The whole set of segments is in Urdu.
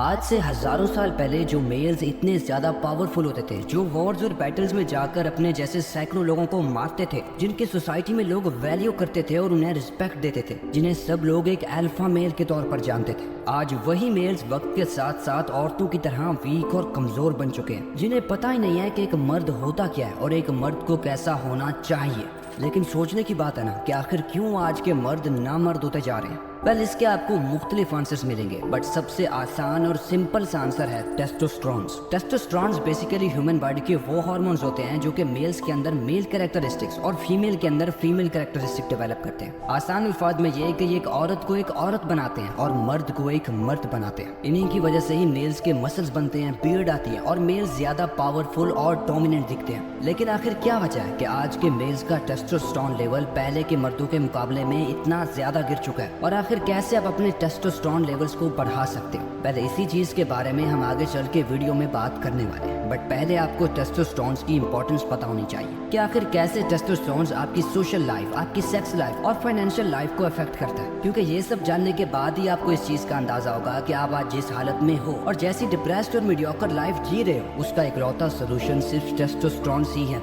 آج سے ہزاروں سال پہلے جو میلز اتنے زیادہ پاورفل ہوتے تھے، جو وارز اور بیٹلز میں جا کر اپنے جیسے سینکڑوں لوگوں کو مارتے تھے، جن کی سوسائٹی میں لوگ ویلیو کرتے تھے اور انہیں رسپیکٹ دیتے تھے، جنہیں سب لوگ ایک الفا میل کے طور پر جانتے تھے، آج وہی میلز وقت کے ساتھ ساتھ عورتوں کی طرح ویک اور کمزور بن چکے ہیں، جنہیں پتہ ہی نہیں ہے کہ ایک مرد ہوتا کیا ہے اور ایک مرد کو کیسا ہونا چاہیے۔ لیکن سوچنے کی بات ہے نا کہ آخر کیوں آج کے مرد نامرد ہوتے جا رہے ہیں؟ اس کے آپ کو مختلف آنسرز ملیں گے، بٹ سب سے آسان اور سمپل سا آنسر ہے ٹیسٹوسٹرونز۔ ٹیسٹوسٹرونز بیسیکلی ہیومن باڈی کے وہ ہارمونز ہوتے ہیں جو کہ میلز کے اندر میل کریکٹرسٹکس اور فیمیل کے اندر فیمیل کریکٹرسٹک ڈیولپ کرتے ہیں۔ آسان الفاظ میں یہ کہ یہ ایک عورت کو ایک عورت بناتے ہیں اور مرد کو ایک مرد بناتے ہیں۔ انہی کی وجہ سے ہی میلز کے مسلز بنتے ہیں، بیئرڈ آتی ہے اور میلز زیادہ پاورفل اور ڈومیننٹ دکھتے ہیں۔ لیکن آخر کیا وجہ ہے کہ آج کے میلز کا ٹیسٹوسٹرون لیول پہلے کے مردوں کے مقابلے میں اتنا زیادہ گر چکا ہے، اور آخر کیسے آپ اپنے ٹیسٹوسٹرون لیولز کو بڑھا سکتے ہیں؟ پہلے اسی چیز کے بارے میں ہم آگے چل کے ویڈیو میں بات کرنے والے ہیں، بٹ پہلے آپ کو ٹیسٹوسٹرونز کی امپورٹنس پتہ ہونی چاہیے کہ آخر کیسے ٹیسٹوسٹرونز آپ کی سوشل لائف، آپ کی سیکس لائف اور فائنینشیل لائف کو افیکٹ کرتا ہے، کیونکہ یہ سب جاننے کے بعد ہی آپ کو اس چیز کا اندازہ ہوگا کہ آپ آج جس حالت میں ہو اور جیسی ڈپریسڈ اور میڈیوکر لائف جی رہے ہو، اس کا اکلوتا سولوشن صرف ٹیسٹوسٹرونز ہی ہے۔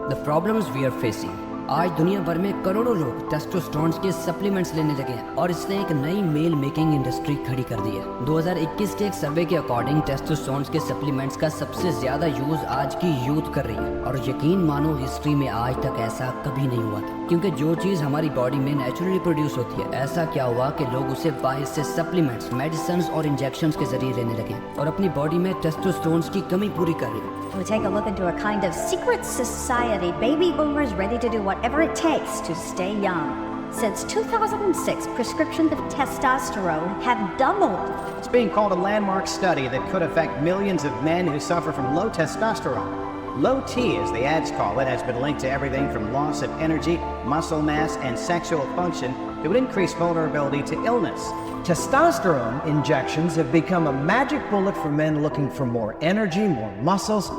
The problems we are facing۔ آج دنیا بھر میں کروڑوں لوگ ٹیسٹوسٹرونز کے سپلیمنٹس لینے لگے ہیں اور اس نے ایک نئی میل میکنگ انڈسٹری کھڑی کر دی ہے۔ 2021 کے ایک سروے کے اکارڈنگ ٹیسٹوسٹرونز کے سپلیمنٹس کا سب سے زیادہ یوز آج کی یوتھ کر رہی ہے، اور یقین مانو ہسٹری میں آج تک ایسا کبھی نہیں ہوا تھا، کیونکہ جو چیز ہماری باڈی میں نیچرلی پروڈیوس ہوتی ہے، ایسا کیا ہوا کہ لوگ اسے باہر سے سپلیمنٹس، میڈیسنز اور انجیکشنز کے ذریعے لینے لگے اور اپنی باڈی میں ٹیسٹوسٹرونز کی کمی پوری کر رہے ہیں۔ We take a look into a kind of secret society, baby boomers ready to do whatever it takes to stay young. Since 2006, prescriptions of testosterone have doubled. It's being called a landmark study that could affect millions of men who suffer from low testosterone. Low T, as the ads call it, has been linked to everything from loss of energy, muscle mass, and sexual function to an increased vulnerability to illness. Testosterone injections have become a magic bullet for men looking for more energy, more muscles,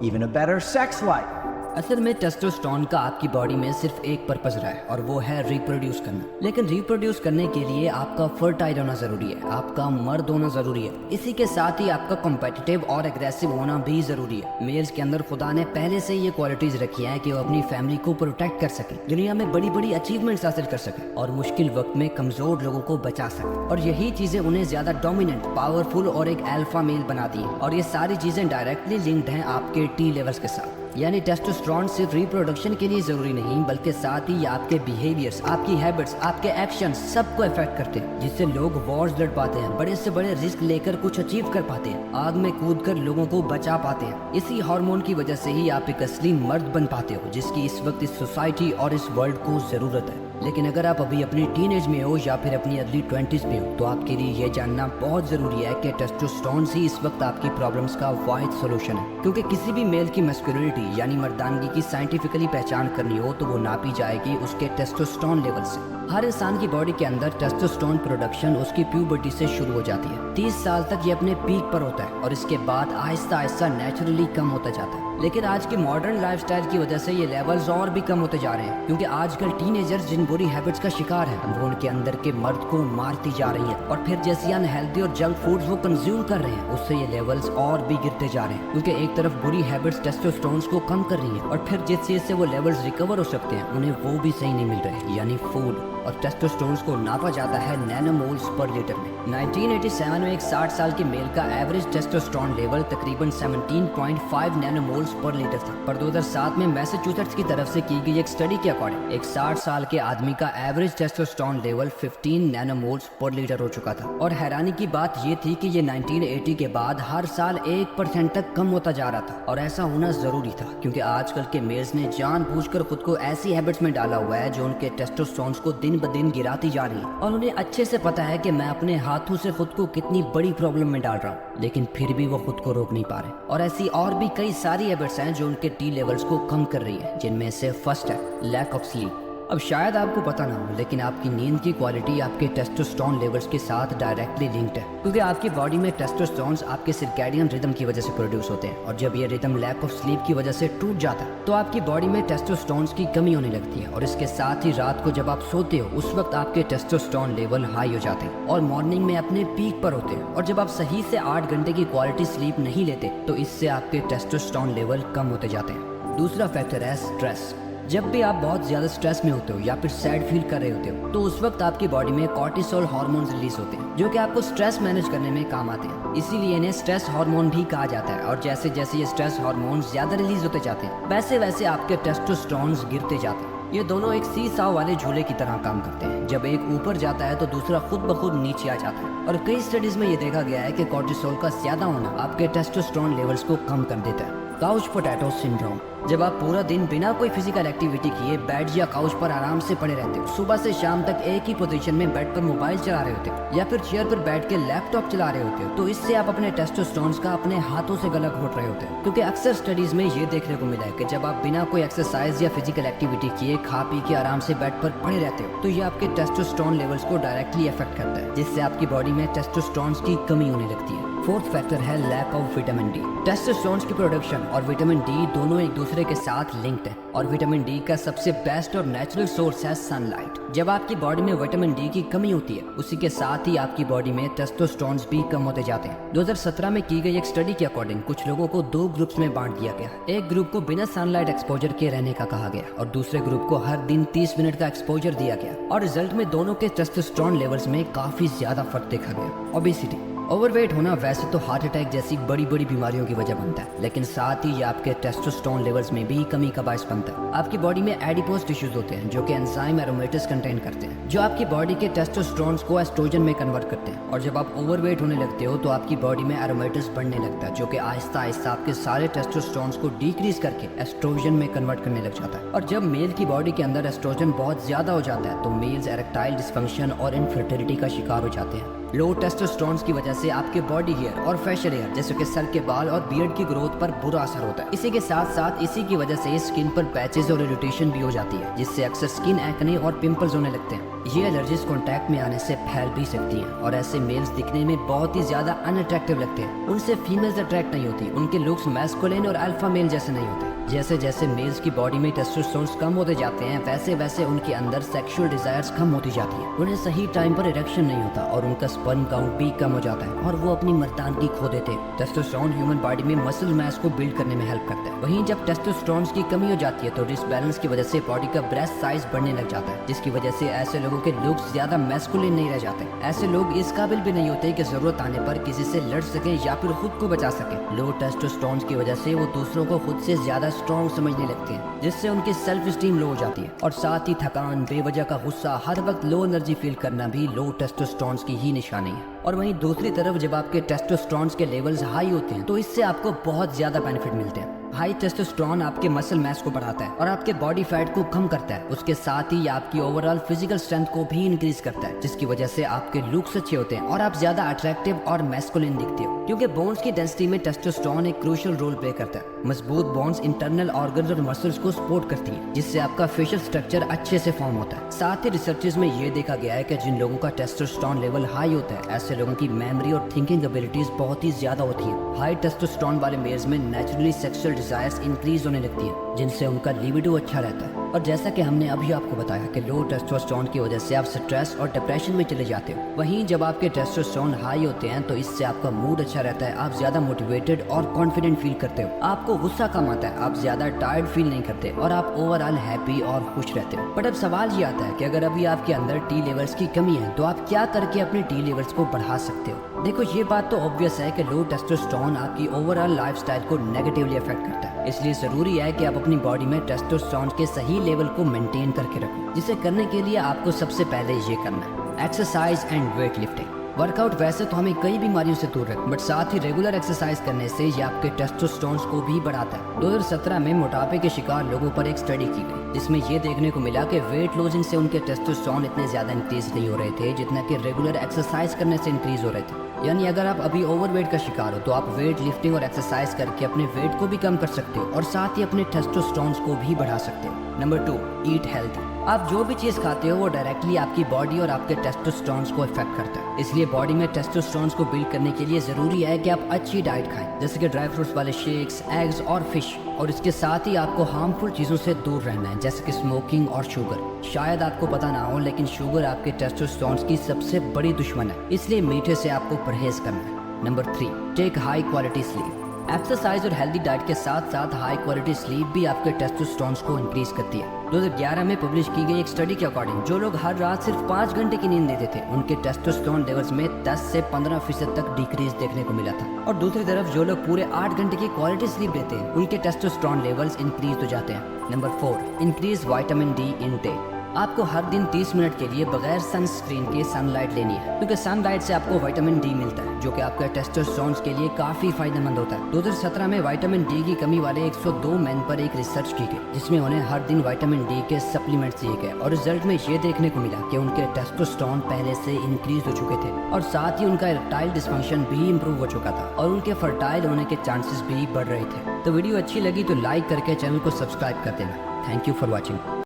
even a better sex life. اصل میں ٹیسٹوسٹرون کا آپ کی باڈی میں صرف ایک پرپز رہا ہے، اور وہ ہے ریپروڈیوس کرنا۔ لیکن ریپروڈیوس کرنے کے لیے آپ کا فرٹائل ہونا ضروری ہے، آپ کا مرد ہونا ضروری ہے، اسی کے ساتھ ہی آپ کا کمپیٹیٹیو اور اگریسو ہونا بھی ضروری ہے۔ میلز کے اندر خدا نے پہلے سے یہ کوالٹیز رکھی ہیں کہ وہ اپنی فیملی کو پروٹیکٹ کر سکیں، دنیا میں بڑی بڑی اچیومنٹس حاصل کر سکیں اور مشکل وقت میں کمزور لوگوں کو بچا سکیں، اور یہی چیزیں انہیں زیادہ ڈومیننٹ، پاورفل اور ایک الفا میل بناتی ہیں، اور یہ ساری چیزیں ڈائریکٹلی لنکڈ ہیں آپ کے ٹی لیولز کے ساتھ۔ یعنی ٹیسٹوسٹرون صرف ریپروڈکشن کے لیے ضروری نہیں، بلکہ ساتھ ہی یہ آپ کے بیہیویئرز، آپ کی ہیبٹس، آپ کے ایکشنز سب کو افیکٹ کرتے ہیں، جس سے لوگ وارز لڑ پاتے ہیں، بڑے سے بڑے رسک لے کر کچھ اچیو کر پاتے ہیں، آگ میں کود کر لوگوں کو بچا پاتے ہیں۔ اسی ہارمون کی وجہ سے ہی آپ ایک اصلی مرد بن پاتے ہو، جس کی اس وقت اس سوسائٹی اور اس ورلڈ کو ضرورت ہے۔ لیکن اگر آپ ابھی اپنی ٹین ایج میں ہو یا پھر اپنی ارلی 20s میں ہو، تو آپ کے لیے یہ جاننا بہت ضروری ہے کہ ٹیسٹوسٹرونز ہی اس وقت آپ کی پرابلمس کا واحد سولوشن ہے، کیونکہ کسی بھی میل کی مسکولینٹی یعنی مردانگی کی سائنٹیفکلی پہچان کرنی ہو تو وہ ناپی جائے گی اس کے ٹیسٹوسٹرون لیول سے۔ ہر انسان کی باڈی کے اندر ٹیسٹوسٹرون پروڈکشن اس کی پیوبرٹی سے شروع ہو جاتی ہے، 30 سال تک یہ اپنے پیک پر ہوتا ہے اور اس کے بعد آہستہ آہستہ نیچرلی کم ہوتا جاتا ہے۔ لیکن آج کی ماڈرن لائف سٹائل کی وجہ سے یہ لیولز اور بھی کم ہوتے جا رہے ہیں، کیونکہ آج کل ٹین ایجرز جن بری ہیبٹس کا شکار ہیں، وہ ان کے اندر کے مرد کو مارتی جا رہی ہیں، اور پھر جیسی انہیلدی اور جنک فوڈز وہ کنزیوم کر رہے ہیں، اس سے یہ لیولز اور بھی گرتے جا رہے ہیں، کیونکہ ایک طرف بری ہیبٹس ٹیسٹوسٹرونز کو کم کر رہی ہیں، اور پھر جس چیز سے وہ لیولز ریکور ہو سکتے ہیں انہیں وہ بھی صحیح نہیں مل رہے، یعنی فوڈ۔ اور ٹیسٹوسٹرونز کو ناپا جاتا ہے نینو مولز پر لیٹر میں۔ 1987 میں ایک 60 سال کے میل کا ایوریج ٹیسٹوسٹرون لیول تقریباً 17.5 نینو مولز پر لیٹر تھا، پر 2007 میں میساچوسیٹس کی طرف سے کی گئی ایک اسٹڈی کے اکارڈنگ ایک 60 سال کے آدمی کا average testosterone level 15 nano moles per litre ہو چکا تھا۔ اور حیرانی کی بات یہ تھی کہ یہ 1980 کے بعد ہر سال 1% تک کم ہوتا جا رہا تھا، اور ایسا ہونا ضروری تھا، کیونکہ آج کل کے میلز نے جان بوجھ کر خود کو ایسی ہیبٹس میں ڈالا ہوا ہے جو ان کے ٹیسٹوسٹرونز کو دن بدن گراتی جا رہی ہیں، اور انہیں اچھے سے پتا ہے کہ میں اپنے ہاتھوں سے خود کو کتنی بڑی پرابلم میں ڈال رہا ہوں، لیکن پھر بھی وہ خود کو روک نہیں پا رہے۔ اور ایسی اور بھی کئی ساری ہیبٹس ہیں جو ان کے ٹی لیولز کو کم کر رہی ہے، جن میں سے فرسٹ ہے لیک آف سلیپ۔ اب شاید آپ کو پتہ نہ ہو لیکن آپ کی نیند کی کوالٹی آپ کے ٹیسٹوسٹرون لیولز کے ساتھ ڈائریکٹلی لنکڈ ہے، کیونکہ آپ کی باڈی میں ٹیسٹوسٹرونز آپ کے سرکیڈین ریدم کی وجہ سے پروڈیوس ہوتے ہیں، اور جب یہ ریدم لیک آف سلیپ کی وجہ سے ٹوٹ جاتا ہے تو آپ کی باڈی میں ٹیسٹوسٹرونز کی کمی ہونے لگتی ہے، اور اس کے ساتھ ہی رات کو جب آپ سوتے ہو اس وقت آپ کے ٹیسٹوسٹرون لیول ہائی ہو جاتے ہیں اور مارننگ میں اپنے پیک پر ہوتے ہیں، اور جب آپ صحیح سے 8 گھنٹے کی کوالٹی سلیپ نہیں لیتے تو اس سے آپ کے ٹیسٹوسٹرون لیول کم ہوتے جاتے ہیں۔ دوسرا فیکٹر ہے اسٹریس۔ جب بھی آپ بہت زیادہ اسٹریس میں ہوتے ہو یا پھر سیڈ فیل کر رہے ہوتے ہو تو اس وقت آپ کی باڈی میں کورٹیسول ہارمونز ریلیز ہوتے ہیں جو کہ آپ کو اسٹریس مینیج کرنے میں کام آتے ہیں، اسی لیے انہیں اسٹریس ہارمون بھی کہا جاتا ہے، اور جیسے جیسے یہ اسٹریس ہارمونز زیادہ ریلیز ہوتے جاتے ہیں ویسے ویسے آپ کے ٹیسٹوسٹرونز گرتے جاتے ہیں۔ یہ دونوں ایک سی ساو والے جھولے کی طرح کام کرتے ہیں، جب ایک اوپر جاتا ہے تو دوسرا خود بخود نیچے آ جاتا ہے، اور کئی اسٹڈیز میں یہ دیکھا گیا ہے کہ کورٹیسول کا زیادہ ہونا آپ کے ٹیسٹوسٹرون لیولز کو کم کر دیتا ہے۔ Couch potato syndrome. جب آپ پورا دن بنا کوئی فزیکل ایکٹیویٹی کیے بیڈ یا کاؤچ پر آرام سے پڑے رہتے ہو، صبح سے شام تک ایک ہی پوزیشن میں بیٹھ کر موبائل چلا رہے ہوتے ہو یا پھر چیئر پر بیٹھ کے لیپ ٹاپ چلا رہے ہوتے ہو، تو اس سے آپ اپنے ٹیسٹوسٹرونز کا اپنے ہاتھوں سے گلا گھونٹ رہے ہوتے ہیں، کیونکہ اکثر اسٹڈیز میں یہ دیکھنے کو ملا ہے کہ جب آپ بنا کوئی ایکسرسائز یا فزیکل ایکٹیویٹی کیے کھا پی کے آرام سے بیڈ پر پڑے رہتے ہو تو یہ آپ کے ٹیسٹوسٹرون لیولز کو ڈائریکٹلی افیکٹ کرتا ہے، جس سے آپ کی باڈی میں ٹیسٹوسٹرونز کی کمی ہونے لگتی ہے۔ فورتھ فیکٹر ہے لیک آف وٹامن ڈی۔ ٹیسٹوسٹرونز کی پروڈکشن اور وٹامن ڈی دونوں ایک دوسرے کے ساتھ لنکڈ ہیں، اور وٹامن ڈی کا سب سے بیسٹ اور نیچرل سورس ہے سن لائٹ۔ جب آپ کی باڈی میں وٹامن ڈی کی کمی ہوتی ہے اسی کے ساتھ ہی آپ کی باڈی میں ٹیسٹوسٹرونز بھی کم ہوتے جاتے ہیں۔ 2017 میں کی گئی ایک اسٹڈی کے اکارڈنگ کچھ لوگوں کو 2 گروپس میں بانٹ دیا گیا۔ ایک گروپ کو بنا سن لائٹ ایکسپوجر کے رہنے کا کہا گیا اور دوسرے گروپ کو ہر دن 30 منٹ کا ایکسپوجر دیا گیا، اور رزلٹ میں دونوں کے ٹیسٹوسٹرون لیولز میں کافی زیادہ فرق دیکھا گیا۔ اوبیسٹی۔ اوور ویٹ ہونا ویسے تو ہارٹ اٹیک جیسی بڑی بڑی بیماریوں کی وجہ بنتا ہے، لیکن ساتھ ہی یہ آپ کے ٹیسٹوسٹرون لیولز میں بھی کمی کا باعث بنتا ہے۔ آپ کی باڈی میں ایڈیپوز ٹیشوز ہوتے ہیں جو کہ انزائم ایرومیٹس کنٹین کرتے ہیں، جو آپ کی باڈی کے ٹیسٹوسٹرونز کو ایسٹروجن میں کنورٹ کرتے ہیں، اور جب آپ اوور ویٹ ہونے لگتے ہو تو آپ کی باڈی میں ایرومیٹس بڑھنے لگتا ہے جو کہ آہستہ آہستہ آپ کے سارے ٹیسٹوسٹرونز کو ڈیکریز کر کے ایسٹروجن میں کنورٹ کرنے لگ جاتا ہے، اور جب میل کی باڈی کے اندر ایسٹروجن بہت زیادہ ہو جاتا ہے تو میلز ایریکٹائل ڈسفنکشن اور انفرٹیلٹی کا شکار ہو جاتے ہیں۔ لو ٹیسٹوسٹرونز کی وجہ سے آپ کے باڈی ہیئر اور فیشل ہیئر جیسے کہ سر کے بال اور بیئرڈ کی گروتھ پر برا اثر ہوتا ہے۔ اسی کے ساتھ ساتھ اسی کی وجہ سے اسکن پر پیچز اور اریٹیشن بھی ہو جاتی ہے، جس سے اکثر اسکن ایکنے اور پمپلز ہونے لگتے ہیں۔ یہ الرجیز کانٹیکٹ میں آنے سے پھیل بھی سکتی ہیں، اور ایسے میلز دکھنے میں بہت ہی زیادہ ان اٹریکٹیو لگتے ہیں، ان سے فیمیلز اٹریکٹ نہیں ہوتی، ان کے لکس میسکولین اور الفا میل جیسے نہیں ہوتے۔ جیسے جیسے میلز کی باڈی میں ٹیسٹوسٹرونز کم ہوتے جاتے ہیں ویسے ویسے ان کے اندر سیکشول ڈیزائرز کم ہوتی جاتی ہیں، انہیں صحیح ٹائم پر اریکشن نہیں ہوتا اور ان کا سپرم کاؤنٹ بھی کم ہو جاتا ہے اور وہ اپنی مردانگی کھو دیتے ہیں۔ ٹیسٹوسٹرون ہیومن باڈی میں مسل میس کو بلڈ کرنے میں ہیلپ کرتا ہے، وہیں جب ٹیسٹوسٹرونز کی کمی ہو جاتی ہے تو ڈس بیلنس کی وجہ سے باڈی کا بریسٹ سائز بڑھنے لگ جاتا ہے، جس کی وجہ سے ایسے لوگوں کے لکس زیادہ میسکولین نہیں رہ جاتے۔ ایسے لوگ اس قابل بھی نہیں ہوتے کہ ضرورت آنے پر کسی سے لڑ سکیں یا پھر خود کو بچا سکیں۔ لو ٹیسٹوسٹرونز کی وجہ سے وہ دوسروں کو خود سے زیادہ اسٹرانگ سمجھنے لگتے ہیں، جس سے ان کی سیلف اسٹیم لو ہو جاتی ہے، اور ساتھ ہی تھکان، بے وجہ کا غصہ، ہر وقت لو انرجی فیل کرنا بھی لو ٹیسٹوسٹرونز کی ہی نشانی ہے۔ اور وہیں دوسری طرف جب آپ کے ٹیسٹوسٹرونز کے لیولز ہائی ہوتے ہیں تو اس سے آپ کو بہت زیادہ بینیفٹ ملتے ہیں۔ ہائی ٹیسٹوسٹرون آپ کے مسل میس کو بڑھاتا ہے اور آپ کے باڈی فیٹ کو کم کرتا ہے، اس کے ساتھ ہی آپ کی اوور آل فزیکل اسٹرینتھ کو بھی انکریز کرتا ہے، جس کی وجہ سے آپ کے لکس اچھے ہوتے ہیں اور آپ زیادہ اٹریکٹیو اور میسکولین دکھتے ہو، کیونکہ بونز کی ڈینسٹی میں ٹیسٹوسٹرون ایک کروشل رول پلے کرتا ہے۔ مضبوط بونز انٹرنل آرگنز اور مسلز کو سپورٹ کرتی ہیں، جس سے آپ کا فیشل اسٹرکچر اچھے سے فارم ہوتا ہے۔ ساتھ ہی ریسرچز میں یہ دیکھا گیا ہے کہ جن لوگوں کا ٹیسٹوسٹرون لیول ہائی ہوتا ہے ایسے لوگوں کی میموری اور تھنکنگ ابیلٹیز بہت ہی زیادہ ہوتی ہیں۔ ہائی ٹیسٹوسٹرون والے میلز میں نیچرلی سیکسول ڈیزائرز انکریز ہونے لگتی ہیں، جن سے ان کا لیبیڈو اچھا رہتا ہے۔ اور جیسا کہ ہم نے ابھی آپ کو بتایا کہ لو ٹیسٹوسٹرون کی وجہ سے آپ سٹریس اور ڈپریشن میں چلے جاتے ہو، وہیں جب آپ کے ٹیسٹوسٹرون ہائی ہوتے ہیں تو اس سے آپ کا موڈ اچھا رہتا ہے، آپ زیادہ موٹیویٹڈ اور کانفیڈنٹ فیل کرتے ہو، آپ کو غصہ کم آتا ہے، آپ زیادہ ٹائرڈ فیل نہیں کرتے اور آپ اوور آل ہیپی اور خوش رہتے ہو۔ بٹ اب سوال یہ آتا ہے کہ اگر ابھی آپ کے اندر ٹی لیولز کی کمی ہے تو آپ کیا کر کے اپنے ٹی لیولز کو بڑھا سکتے ہو؟ دیکھو یہ بات تو obvious ہے کہ لو ٹیسٹوسٹرون آپ کی اوور آل لائف سٹائل کو نیگیٹیولی افیکٹ کرتا ہے، اس لیے ضروری ہے کہ آپ اپنی باڈی میں ٹیسٹوسٹرون کے صحیح لیول کو مینٹین کر کے رکھو، جسے کرنے کے لیے آپ کو سب سے پہلے یہ کرنا ہے exercise and weight lifting. Work out ویسے تو ہمیں کئی بیماریوں سے دور رکھے، بٹ ساتھ ہی ریگولر ایکسرسائز کرنے سے یہ آپ کے ٹیسٹوسٹرونز کو بھی بڑھاتا ہے۔ 2017 میں موٹاپے کے شکار لوگوں پر ایک اسٹڈی کی گئی جس میں یہ دیکھنے کو ملا کہ ویٹ لوزنگ سے ان کے ٹیسٹوسٹرون اتنے زیادہ انکریز نہیں ہو رہے تھے جتنا کہ ریگولر ایکسرسائز کرنے سے انکریز ہو رہے تھے۔ یعنی اگر آپ ابھی اوور ویٹ کا شکار ہو تو آپ ویٹ لفٹنگ اور ایکسرسائز کر کے اپنے ویٹ کو بھی کم کر سکتے ہو اور ساتھ ہی اپنے ٹیسٹوسٹرونز کو بھی بڑھا سکتے ہو۔ Number 2، at healthy. آپ جو بھی چیز کھاتے ہو وہ ڈائریکٹلی آپ کی باڈی اور آپ کے ٹیسٹوسٹرونز کو افیکٹ کرتا ہے. اس لیے باڈی میں ٹیسٹوسٹرونز کو بلڈ کرنے کے لیے ضروری ہے کہ آپ اچھی ڈائٹ کھائیں, جیسے کہ ڈرائی فروٹس والے شیکس, ایگز اور فش. اور اس کے ساتھ ہی آپ کو ہارمفل چیزوں سے دور رہنا ہے, جیسے کہ اسموکنگ اور شوگر. شاید آپ کو پتہ نہ ہو لیکن شوگر آپ کے ٹیسٹوسٹرونز کی سب سے بڑی دشمن ہے, اس لیے میٹھے سے آپ کو پرہیز کرنا ہے. نمبر 3, ٹیک ہائی کوالٹی سلیپ. ایکسرسائز اور ہیلدی ڈائٹ کے ساتھ ساتھ ہائی کوالٹی سلیپ بھی آپ کے ٹیسٹوسٹرونز کو انکریز کرتی ہے. 2011 میں پبلش کی گئی ایک اسٹڈی کے اکارڈنگ جو لوگ ہر رات صرف 5 گھنٹے کی نیند لیتے تھے ان کے ٹیسٹوسٹرون لیولز میں 10 سے 15% تک ڈیکریز دیکھنے کو ملا تھا. اور دوسری طرف جو لوگ پورے 8 گھنٹے کی کوالٹی سلیپ لیتے ہیں ان کے ٹیسٹوسٹرون لیولز انکریز ہو جاتے ہیں. Number 4, increase vitamin D intake. آپ کو ہر دن 30 منٹ کے لیے بغیر سن اسکرین کے سن لائٹ لینی ہے, کیونکہ سن لائٹ سے آپ کو وائٹامن ڈی ملتا ہے جو کہ آپ کے ٹیسٹوسٹرونز کے لیے کافی فائدہ مند ہوتا ہے. 2017 میں وائٹامن ڈی کی کمی والے 102 مین پر ایک ریسرچ کی گئی جس میں انہیں ہر دن وائٹامن ڈی کے سپلیمنٹس دیے گئے اور رزلٹ میں یہ دیکھنے کو ملا کہ ان کے ٹیسٹوسٹرون پہلے سے انکریز ہو چکے تھے اور ساتھ ہی ان کا ارٹائل ڈسفنکشن بھی امپروو ہو چکا تھا اور ان کے فرٹائل ہونے کے چانسز بھی بڑھ رہے تھے. تو ویڈیو اچھی لگی تو لائک کر کے چینل کو سبسکرائب کر دینا. Thank you for watching.